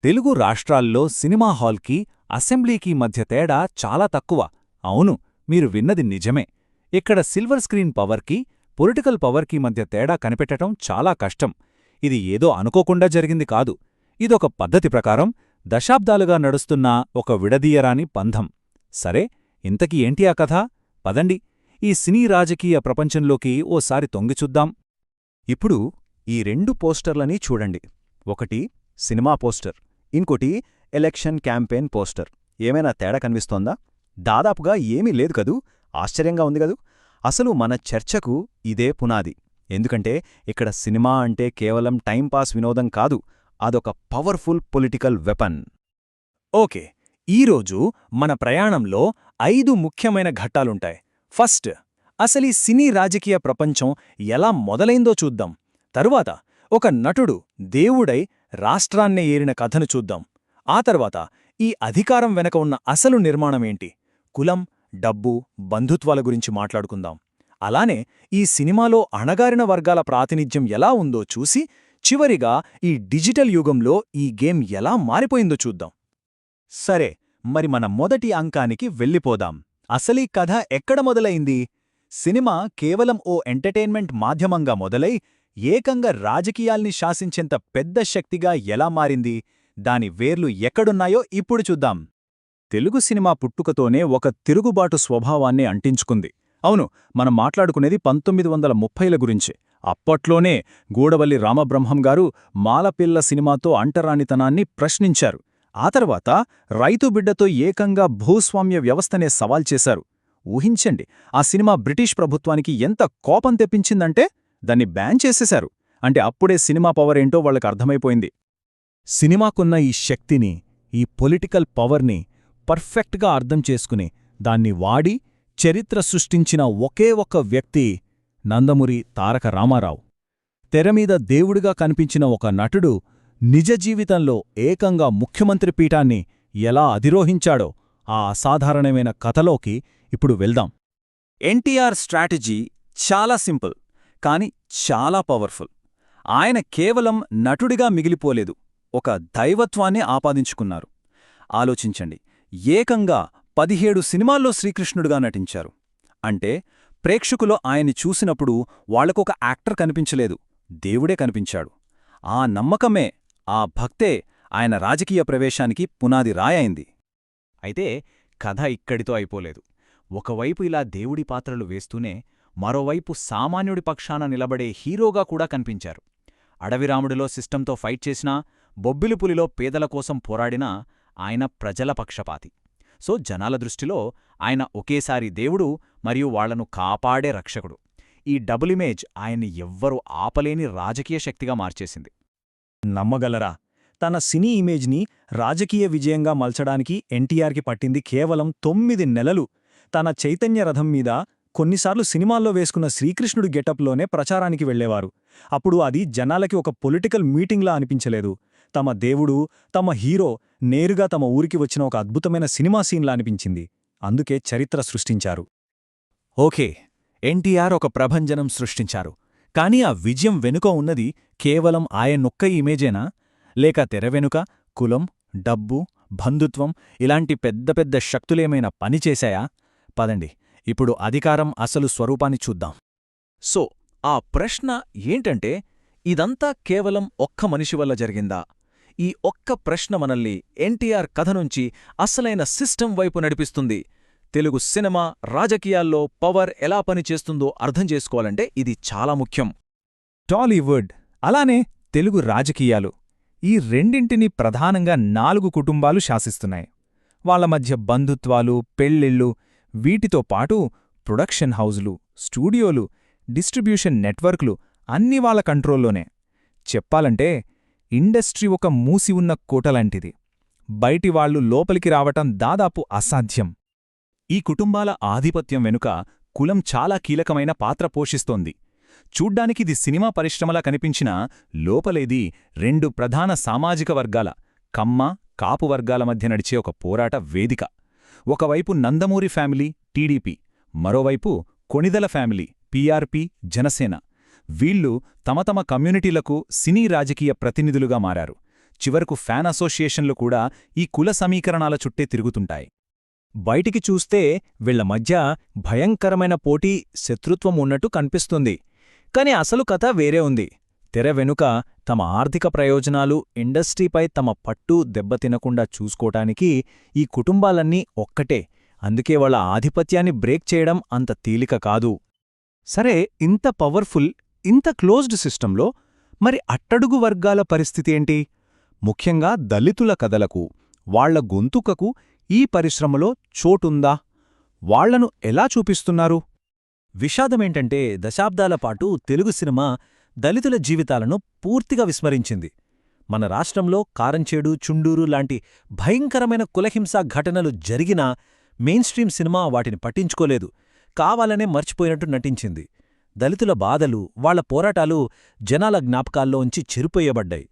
తెలుగు రాష్ట్రాల్లో సినిమా హాల్కి అసెంబ్లీకి మధ్య తేడా చాలా తక్కువ. అవును, మీరు విన్నది నిజమే. ఇక్కడ సిల్వర్ స్క్రీన్ పవర్కి, పొలిటికల్ పవర్కి మధ్య తేడా కనిపెట్టటం చాలా కష్టం. ఇది ఏదో అనుకోకుండా జరిగింది కాదు. ఇదొక పద్ధతి ప్రకారం దశాబ్దాలుగా నడుస్తున్న ఒక విడదీయరాని బంధం. సరే, ఇంతకీ ఏంటి ఆ కథ? పదండి, ఈ సినీ రాజకీయ ప్రపంచంలోకి ఓసారి తొంగిచూద్దాం. ఇప్పుడు ఈ రెండు పోస్టర్లని చూడండి. ఒకటి సినిమా పోస్టర్, ఇంకోటి ఎలక్షన్ క్యాంపెయిన్ పోస్టర్. ఏమైనా తేడా కనిపిస్తోందా? దాదాపుగా ఏమీ లేదు కదూ. ఆశ్చర్యంగా ఉంది కదూ. అసలు మన చర్చకు ఇదే పునాది. ఎందుకంటే ఇక్కడ సినిమా అంటే కేవలం టైంపాస్ వినోదం కాదు, అదొక పవర్ఫుల్ పొలిటికల్ వెపన్. ఓకే, ఈరోజు మన ప్రయాణంలో 5 ముఖ్యమైన ఘట్టాలుంటాయి. ఫస్ట్, అసలీ సినీ రాజకీయ ప్రపంచం ఎలా మొదలైందో చూద్దాం. తరువాత ఒక నటుడు దేవుడై రాష్ట్రాన్నే ఏరిన కథను చూద్దాం. ఆ తర్వాత ఈ అధికారం వెనక ఉన్న అసలు నిర్మాణమేంటి, కులం, డబ్బు, బంధుత్వాల గురించి మాట్లాడుకుందాం. అలానే ఈ సినిమాలో అణగారిన వర్గాల ప్రాతినిధ్యం ఎలా ఉందో చూసి, చివరిగా ఈ డిజిటల్ యుగంలో ఈ గేమ్ ఎలా మారిపోయిందో చూద్దాం. సరే, మరి మన మొదటి అంకానికి వెళ్ళిపోదాం. అసలీ కథ ఎక్కడ మొదలైంది? సినిమా కేవలం ఓ ఎంటర్టైన్మెంట్ మాధ్యమంగా మొదలై ఏకంగా రాజకీయాల్ని శాసించేంత పెద్ద శక్తిగా ఎలా మారింది? దాని వేర్లు ఎక్కడున్నాయో ఇప్పుడు చూద్దాం. తెలుగు సినిమా పుట్టుకతోనే ఒక తిరుగుబాటు స్వభావాన్ని అంటించుకుంది. అవును, మనం మాట్లాడుకునేది 1930ల గురించి. అప్పట్లోనే గూడవల్లి రామబ్రహ్మం గారు మాలపిల్ల సినిమాతో అంటరానితనాన్ని ప్రశ్నించారు. ఆ తర్వాత రైతుబిడ్డతో ఏకంగా భూస్వామ్య వ్యవస్థనే సవాల్ చేశారు. ఊహించండి, ఆ సినిమా బ్రిటిష్ ప్రభుత్వానికి ఎంత కోపం తెప్పించిందంటే దాన్ని బ్యాన్ చేసేశారు. అంటే అప్పుడే సినిమా పవర్ ఏంటో వాళ్ళకి అర్థమైపోయింది. సినిమాకున్న ఈ శక్తిని, ఈ పొలిటికల్ పవర్ని పర్ఫెక్ట్గా అర్థం చేసుకుని దాన్ని వాడి చరిత్ర సృష్టించిన ఒకే ఒక్క వ్యక్తి నందమూరి తారక రామారావు. తెరమీద దేవుడిగా కనిపించిన ఒక నటుడు నిజ జీవితంలో ఏకంగా ముఖ్యమంత్రి పీఠాన్ని ఎలా అధిరోహించాడో ఆ అసాధారణమైన కథలోకి ఇప్పుడు వెళ్దాం. ఎన్టీఆర్ స్ట్రాటజీ చాలా సింపుల్, కాని చాలా పవర్ఫుల్. ఆయన కేవలం నటుడిగా మిగిలిపోలేదు, ఒక దైవత్వాన్ని ఆపాదించుకున్నారు. ఆలోచించండి, ఏకంగా 17 సినిమాల్లో శ్రీకృష్ణుడిగా నటించారు. అంటే ప్రేక్షకులు ఆయన్ని చూసినప్పుడు వాళ్లకొక యాక్టర్ కనిపించలేదు, దేవుడే కనిపించాడు. ఆ నమ్మకమే, ఆ భక్తే ఆయన రాజకీయ ప్రవేశానికి పునాది రాయైంది. అయితే కథ ఇక్కడితో అయిపోలేదు. ఒకవైపు ఇలా దేవుడి పాత్రలు వేస్తూనే మరోవైపు సామాన్యుడి పక్షాన నిలబడే హీరోగా కూడా కనిపించారు. అడవిరాముడిలో సిస్టంతో ఫైట్ చేసినా, బొబ్బిలిపులిలో పేదల కోసం పోరాడినా ఆయన ప్రజల పక్షపాతి. సో జనాల దృష్టిలో ఆయన ఒకేసారి దేవుడు మరియు వాళ్లను కాపాడే రక్షకుడు. ఈ డబుల్ ఇమేజ్ ఆయన్ని ఎవ్వరూ ఆపలేని రాజకీయ శక్తిగా మార్చేసింది. నమ్మగలరా? తన సినీ ఇమేజ్ని రాజకీయ విజయంగా మలచడానికి ఎన్టీఆర్కి పట్టింది కేవలం 9 నెలలు. తన చైతన్య రథం మీద కొన్నిసార్లు సినిమాల్లో వేసుకున్న శ్రీకృష్ణుడి గెటప్లోనే ప్రచారానికి వెళ్లేవారు. అప్పుడు అది జనాలకి ఒక పొలిటికల్ మీటింగ్లా అనిపించలేదు. తమ దేవుడు, తమ హీరో నేరుగా తమ ఊరికి వచ్చిన ఒక అద్భుతమైన సినిమా సీన్లా అనిపించింది. అందుకే చరిత్ర సృష్టించారు. ఓకే, ఎన్టీఆర్ ఒక ప్రభంజనం సృష్టించారు. కానీ ఆ విజయం వెనుక ఉన్నది కేవలం ఆయనొక్క ఇమేజేనా? లేక తెర వెనుక కులం, డబ్బు, బంధుత్వం ఇలాంటి పెద్ద పెద్ద శక్తులేమైనా పనిచేశాయా? పదండి, ఇప్పుడు అధికారం అసలు స్వరూపాన్ని చూద్దాం. సో ఆ ప్రశ్న ఏంటంటే, ఇదంతా కేవలం ఒక్క మనిషి వల్ల జరిగిందా? ఈ ఒక్క ప్రశ్న మనల్ని ఎన్టీఆర్ కథ నుంచి అసలైన సిస్టమ్ వైపు నడిపిస్తుంది. తెలుగు సినిమా రాజకీయాల్లో పవర్ ఎలా పనిచేస్తుందో అర్థం చేసుకోవాలంటే ఇది చాలా ముఖ్యం. టాలీవుడ్, అలానే తెలుగు రాజకీయాలు, ఈ రెండింటినీ ప్రధానంగా 4 కుటుంబాలు శాసిస్తున్నాయి. వాళ్ల మధ్య బంధుత్వాలు, పెళ్ళిళ్ళు, వీటితో పాటు ప్రొడక్షన్ హౌజులు, స్టూడియోలు, డిస్ట్రిబ్యూషన్ నెట్వర్క్లు అన్నీ వాళ్ళ కంట్రోల్లోనే. చెప్పాలంటే ఇండస్ట్రీ ఒక మూసి ఉన్న కోటలాంటిది. బయటివాళ్లు లోపలికి రావటం దాదాపు అసాధ్యం. ఈ కుటుంబాల ఆధిపత్యం వెనుక కులం చాలా కీలకమైన పాత్ర పోషిస్తోంది. చూడ్డానికిది సినిమా పరిశ్రమలా కనిపించినా లోపలేది 2 ప్రధాన సామాజిక వర్గాల, కమ్మ, కాపు వర్గాల మధ్య నడిచే ఒక పోరాట వేదిక. ఒకవైపు నందమూరి ఫ్యామిలీ, టీడీపీ, మరోవైపు కొణిదెల ఫ్యామిలీ, పీఆర్పీ, జనసేన. వీళ్లు తమ తమ కమ్యూనిటీలకు సినీ రాజకీయ ప్రతినిధులుగా మారారు. చివరకు ఫ్యాన్ అసోసియేషన్లు కూడా ఈ కుల సమీకరణాల చుట్టే తిరుగుతుంటాయి. బయటికి చూస్తే వీళ్ల మధ్య భయంకరమైన పోటీ, శత్రుత్వం ఉన్నట్టు కనిపిస్తుంది. కాని అసలు కథ వేరే ఉంది. తెర వెనుక తమ ఆర్థిక ప్రయోజనాలు, ఇండస్ట్రీపై తమ పట్టు దెబ్బతినకుండా చూసుకోటానికి ఈ కుటుంబాలన్నీ ఒక్కటే. అందుకే వాళ్ళ ఆధిపత్యాన్ని బ్రేక్ చేయడం అంత తేలిక కాదు. సరే, ఇంత పవర్ఫుల్, ఇంత క్లోజ్డ్ సిస్టంలో మరి అట్టడుగు వర్గాల పరిస్థితి ఏంటి? ముఖ్యంగా దళితుల కథలకు, వాళ్ల గొంతుకకు ఈ పరిశ్రమలో చోటుందా? వాళ్లను ఎలా చూపిస్తున్నారు? విషాదమేంటంటే దశాబ్దాల పాటు తెలుగు సినిమా దళితుల జీవితాలను పూర్తిగా విస్మరించింది. మన రాష్ట్రంలో కారంచేడు, చుండూరు లాంటి భయంకరమైన కులహింసా ఘటనలు జరిగినా మెయిన్స్ట్రీమ్ సినిమా వాటిని పట్టించుకోలేదు. కావాలనే మర్చిపోయినట్టు నటించింది. దళితుల బాధలు, వాళ్ల పోరాటాలు జనాల జ్ఞాపకాల్లోంచి చెరిపోయబడ్డాయి.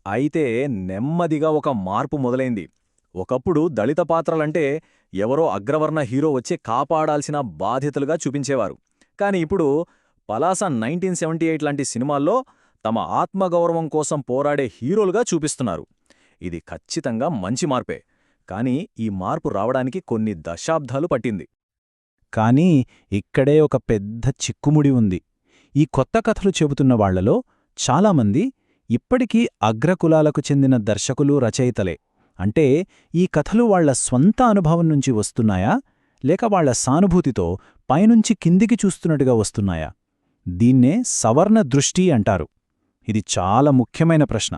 అయితే నెమ్మదిగా ఒక మార్పు మొదలైంది. ఒకప్పుడు దళిత పాత్రలంటే ఎవరో అగ్రవర్ణ హీరో వచ్చి కాపాడాల్సిన బాధ్యతలుగా చూపించేవారు. కాని ఇప్పుడు పలాస 1978 లాంటి సినిమాల్లో తమ ఆత్మగౌరవం కోసం పోరాడే హీరోలుగా చూపిస్తున్నారు. ఇది ఖచ్చితంగా మంచి మార్పే. కాని ఈ మార్పు రావడానికి కొన్ని దశాబ్దాలు పట్టింది. కానీ ఇక్కడే ఒక పెద్ద చిక్కుముడి ఉంది. ఈ కొత్త కథలు చెబుతున్న వాళ్లలో చాలామంది ఇప్పటికీ అగ్రకులాలకు చెందిన దర్శకులు, రచయితలే. అంటే ఈ కథలు వాళ్ల స్వంత అనుభవం నుంచి వస్తున్నాయా, లేక వాళ్ల సానుభూతితో పైనుంచి కిందికి చూస్తున్నట్టుగా వస్తున్నాయా? దీన్నే సవర్ణ దృష్టి అంటారు. ఇది చాలా ముఖ్యమైన ప్రశ్న.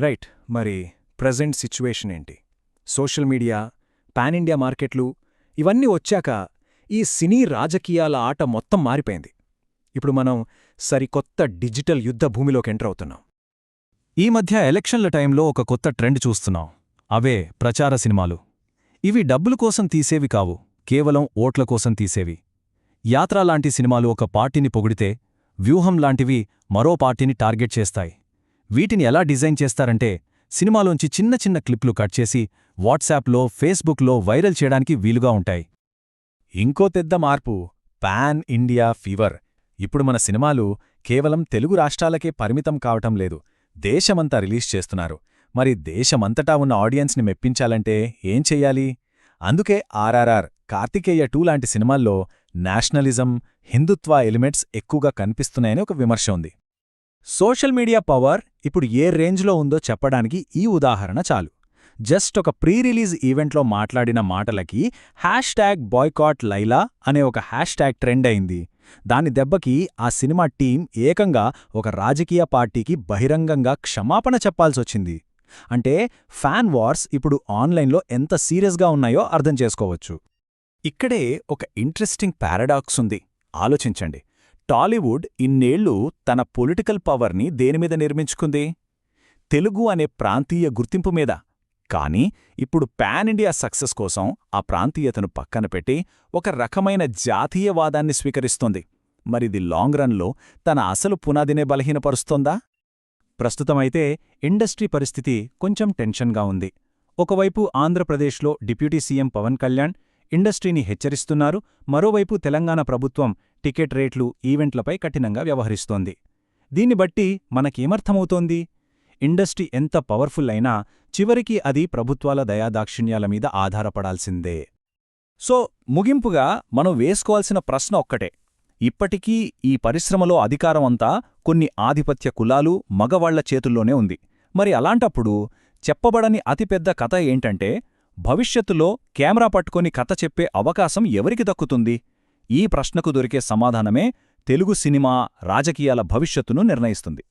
రైట్, మరి ప్రెజెంట్ సిచ్యువేషన్ ఏంటి? సోషల్ మీడియా, పాన్ ఇండియా మార్కెట్లు ఇవన్నీ వచ్చాక ఈ సినీ రాజకీయాల ఆట మొత్తం మారిపోయింది. ఇప్పుడు మనం సరికొత్త డిజిటల్ యుద్ధ భూమిలోకి ఎంటర్ అవుతున్నాం. ఈ మధ్య ఎలక్షన్ల టైంలో ఒక కొత్త ట్రెండ్ చూస్తున్నాం. అవే ప్రచార సినిమాలు. ఇవి డబ్బుల కోసం తీసేవి కావు, కేవలం ఓట్ల కోసం తీసేవి. యాత్ర లాంటి సినిమాలు ఒక పార్టీని పొగిడితే, వ్యూహం లాంటివి మరో పార్టీని టార్గెట్ చేస్తాయి. వీటిని ఎలా డిజైన్ చేస్తారంటే, సినిమాలోంచి చిన్న చిన్న క్లిప్లు కట్ చేసి వాట్సాప్లో, ఫేస్బుక్లో వైరల్ చేయడానికి వీలుగా ఉంటాయి. ఇంకో పెద్ద మార్పు పాన్ ఇండియా ఫీవర్. ఇప్పుడు మన సినిమాలు కేవలం తెలుగు రాష్ట్రాలకే పరిమితం కావటం లేదు, దేశమంతా రిలీజ్ చేస్తున్నారు. మరి దేశమంతటా ఉన్న ఆడియన్స్ని మెప్పించాలంటే ఏం చెయ్యాలి? అందుకే ఆర్ఆర్ఆర్, కార్తికేయ 2 లాంటి సినిమాల్లో నేషనలిజం, హిందుత్వ ఎలిమెంట్స్ ఎక్కువగా కనిపిస్తున్నాయని ఒక విమర్శ ఉంది. సోషల్ మీడియా పవర్ ఇప్పుడు ఏ రేంజ్లో ఉందో చెప్పడానికి ఈ ఉదాహరణ చాలు. జస్ట్ ఒక ప్రీ రిలీజ్ ఈవెంట్లో మాట్లాడిన మాటలకి #బాయ్కాట్ లైలా అనే ఒక హ్యాష్ట్యాగ్ ట్రెండ్ అయింది. దాని దెబ్బకి ఆ సినిమా టీం ఏకంగా ఒక రాజకీయ పార్టీకి బహిరంగంగా క్షమాపణ చెప్పాల్సొచ్చింది. అంటే ఫ్యాన్ వార్స్ ఇప్పుడు ఆన్లైన్లో ఎంత సీరియస్గా ఉన్నాయో అర్థం చేసుకోవచ్చు. ఇక్కడే ఒక ఇంట్రెస్టింగ్ పారాడాక్స్ ఉంది. ఆలోచించండి. టాలీవుడ్ ఇన్నేళ్లు తన పొలిటికల్ పవర్ని దేనిమీద నిర్మించుకుంది? తెలుగు అనే ప్రాంతీయ గుర్తింపు మీద. కానీ ఇప్పుడు పాన్ ఇండియా సక్సెస్ కోసం ఆ ప్రాంతీయతను పక్కన పెట్టి ఒక రకమైన జాతీయవాదాన్ని స్వీకరిస్తోంది. మరిది లాంగ్ రన్లో తన అసలు పునాదినే బలహీనపరుస్తోందా? ప్రస్తుతమైతే ఇండస్ట్రీ పరిస్థితి కొంచెం టెన్షన్గా ఉంది. ఒకవైపు ఆంధ్రప్రదేశ్లో డిప్యూటీ సీఎం పవన్ కళ్యాణ్ ఇండస్ట్రీని హెచ్చరిస్తున్నారు. మరోవైపు తెలంగాణ ప్రభుత్వం టికెట్ రేట్లు, ఈవెంట్లపై కఠినంగా వ్యవహరిస్తోంది. దీన్ని బట్టి మనకేమర్థమవుతోంది? ఇండస్ట్రీ ఎంత పవర్ఫుల్ అయినా చివరికి అది ప్రభుత్వాల దయాదాక్షిణ్యాల మీద ఆధారపడాల్సిందే. సో ముగింపుగా మనం వేసుకోవాల్సిన ప్రశ్న ఒక్కటే. ఇప్పటికీ ఈ పరిశ్రమలో అధికారమంతా కొన్ని ఆధిపత్య కులాలు, మగవాళ్ల చేతుల్లోనే ఉంది. మరి అలాంటప్పుడు చెప్పబడని అతిపెద్ద కథ ఏంటంటే, భవిష్యత్తులో కెమెరా పట్టుకొని కథ చెప్పే అవకాశం ఎవరికి దక్కుతుంది? ఈ ప్రశ్నకు దొరికే సమాధానమే తెలుగు సినిమా రాజకీయాల భవిష్యత్తును నిర్ణయిస్తుంది.